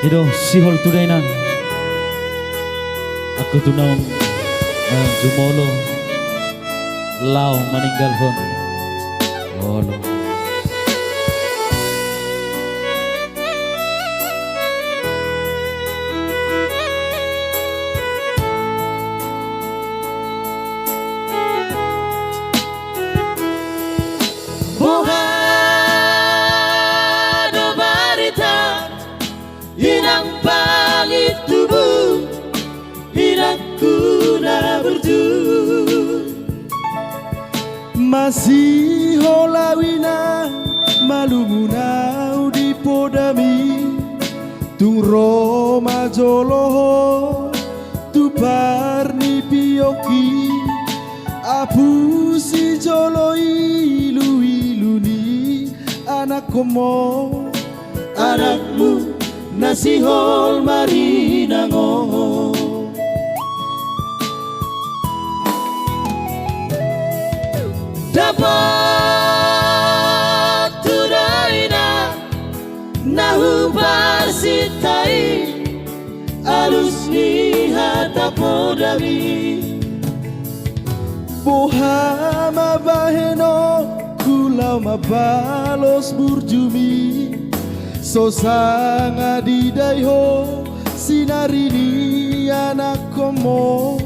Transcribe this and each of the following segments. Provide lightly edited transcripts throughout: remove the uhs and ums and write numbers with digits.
Iro sihol tunay na aku tunang jumolo lao meninggal hon olo Inang pangit tubuh, inangku na berdua. Masih holawina malumunau di podami tung Roma joloho tu parni pioki apu si jolo ilu iluni anak komo Anakmu nasihol marinango dapat tunai nahu parsitai alus ni hata podami Bohama baheno kulau mabalos burjumi Sosanga di daiho sinarini anak komo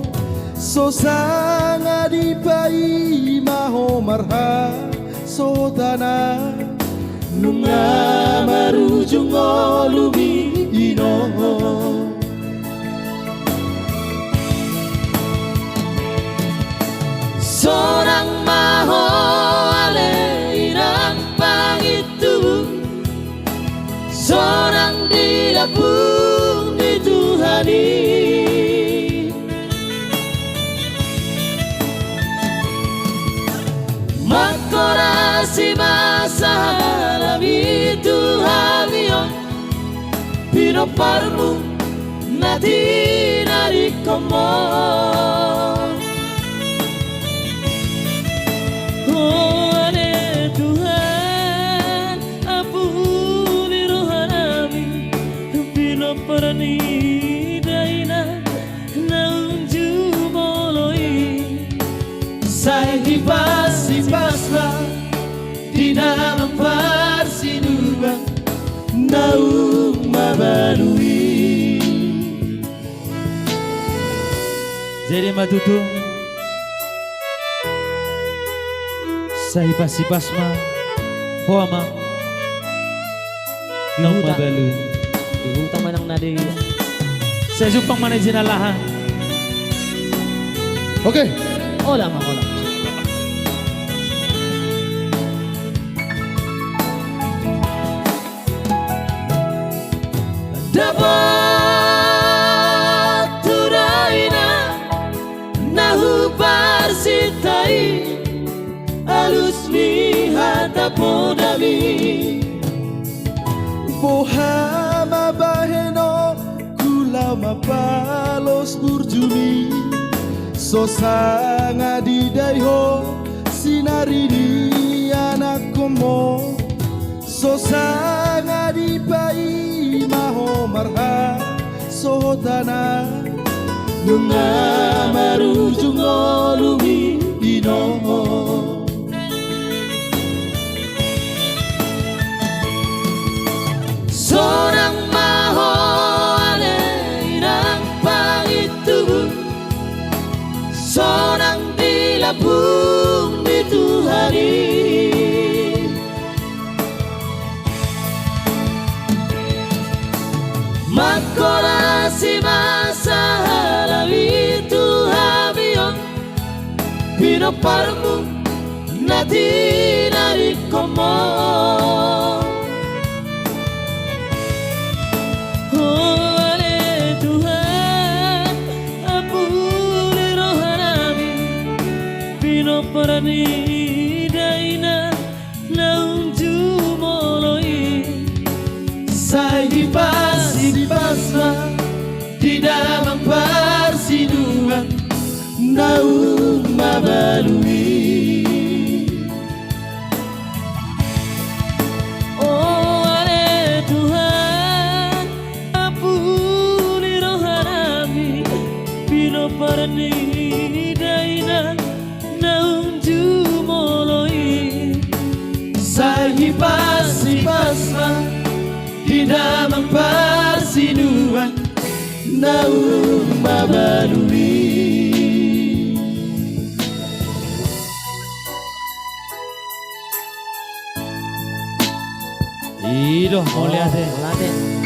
Sosanga di pai maho marha sotana nunga marujung olumi inoho Sorang maho ale inang pangitu Sorang di dapur di Tuhani Makorasi masalah itu halion Pino parmu nati nari komon Oh ane Tuhan ampuni rohanami Pino parani daina naunju moloi Saya hibas-hibaslah di dalam persiduhan naung mabalui jadi matutu sahipas-hipas ma hoama naung mabalui Dihutang manang nadi saya jupang mana jinalahan Oke Ola makola dapat turaina nahu parsitai alus mi hata podami Bohama baheno kulau mabalos burjumi Sosanga di daiho sinarini anak komo Sosanga di pai maho marha sotana nunga marujung olumi inoho Sorang maho ale inang pangitu Sorang di labung di Tuhani Makorasi masalah itu habion Pino parmu nati nari komon Oh ale Tuhan ampuni rohanami Pino parani daina naunju moloi Saya hibas-hibaslah di dalam persiduhan naung mabalui Oh ale Tuhan no parni daina naung jumoloi Sahipas-hipasma Hidamang pasinuan Naung mabalui Idoh mulia deh.